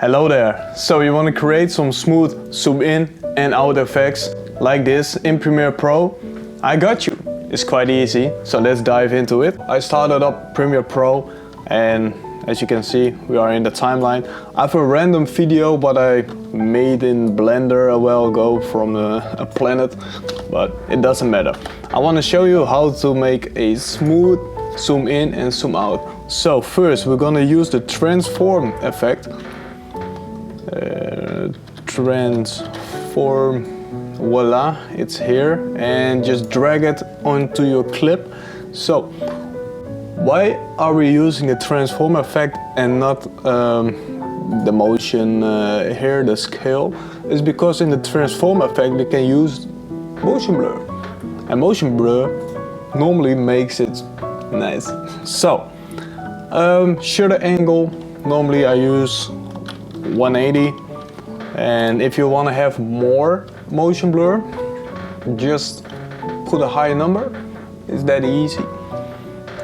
Hello there! So you want to create some smooth zoom in and out effects like this in Premiere Pro? I got you! It's quite easy, so let's dive into it. I started up Premiere Pro and as you can see we are in the timeline. I have a random video what I made in Blender a while ago from a planet, but it doesn't matter. I want to show you how to make a smooth zoom in and zoom out. So first we're gonna use the transform effect. Transform, voila, it's here, and just drag it onto your clip. So why are we using the transform effect and not the motion here, the scale? Is because in the transform effect we can use motion blur, and motion blur normally makes it nice. So shutter angle, normally I use 180, and if you want to have more motion blur, just put a high number. It's that easy.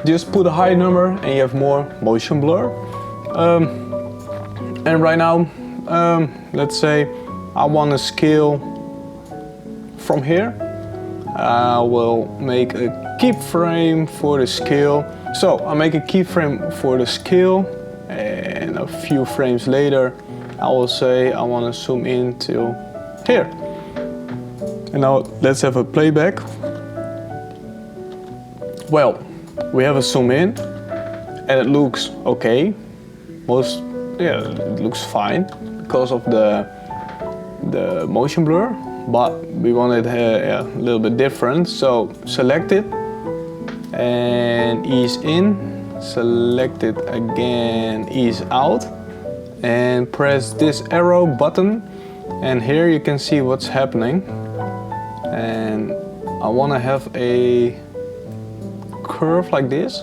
Just put a high number and you have more motion blur. And right now, let's say I want to scale from here. I will make a keyframe for the scale. So I make a keyframe for the scale, and a few frames later I will say I want to zoom in till here. And now let's have a playback. Well, we have a zoom in and it looks okay. It looks fine because of the motion blur, but we want it a little bit different. So select it and ease in, select it again, ease out, and press this arrow button, and here you can see what's happening. And I want to have a curve like this,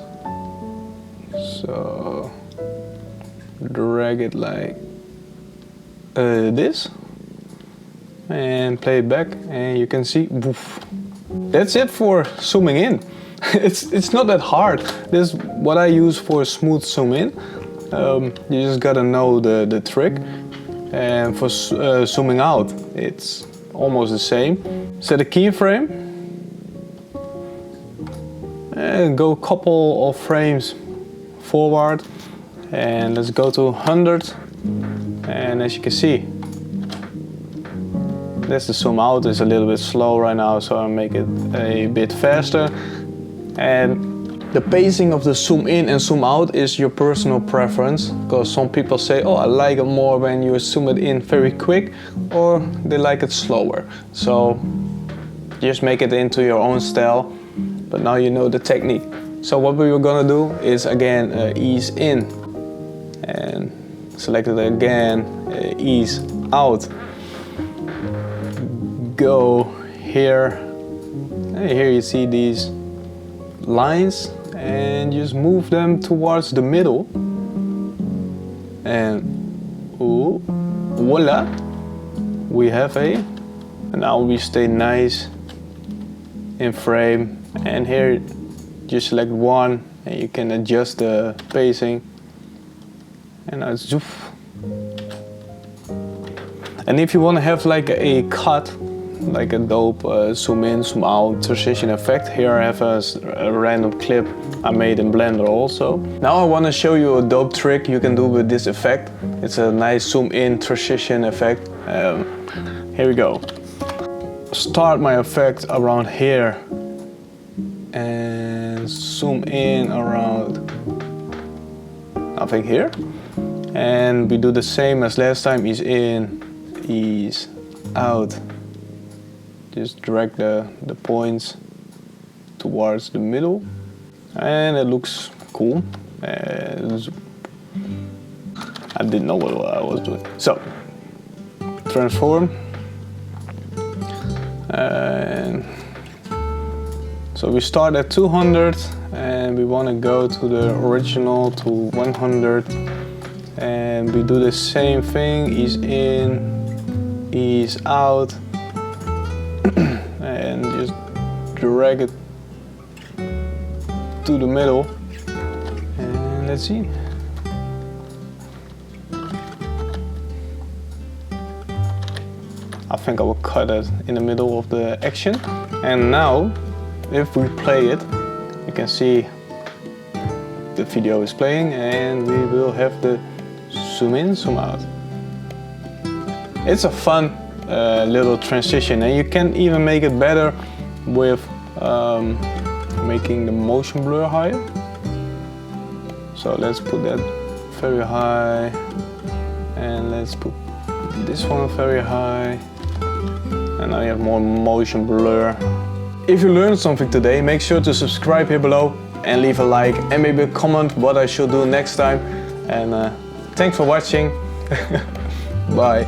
so drag it like this and play it back, and you can see woof. That's it for zooming in. It's not that hard. This is what I use for smooth zoom in. You just gotta know the trick, and for zooming out it's almost the same. Set a keyframe and go a couple of frames forward, and let's go to 100, and as you can see that's the zoom out. Is a little bit slow right now, so I'll make it a bit faster. And the pacing of the zoom in and zoom out is your personal preference, because some people say, oh, I like it more when you zoom it in very quick, or they like it slower. So just make it into your own style, but now you know the technique. So what we were gonna do is again ease in, and select it again, ease out. Go here, and here you see these lines, and just move them towards the middle, and ooh, voila, we have and now we stay nice in frame. And here just select one and you can adjust the pacing, and now it's zoof. And if you want to have like a cut, like a dope zoom in, zoom out, transition effect, here I have a random clip I made in Blender also. Now I want to show you a dope trick you can do with this effect. It's a nice zoom in transition effect. Here we go. Start my effect around here and zoom in around, I think here. And we do the same as last time, ease in, ease out. Just drag the points towards the middle, and it looks cool. And I didn't know what I was doing. So transform, and so we start at 200 and we want to go to the original to 100, and we do the same thing, ease in, ease out, and just drag it to the middle, and let's see. I think I will cut it in the middle of the action. And now, if we play it, you can see the video is playing, and we will have the zoom in, zoom out. It's a fun little transition, and you can even make it better with making the motion blur higher. So let's put that very high, and let's put this one very high, and now you have more motion blur. If you learned something today, make sure to subscribe here below and leave a like and maybe a comment what I should do next time. And thanks for watching. Bye.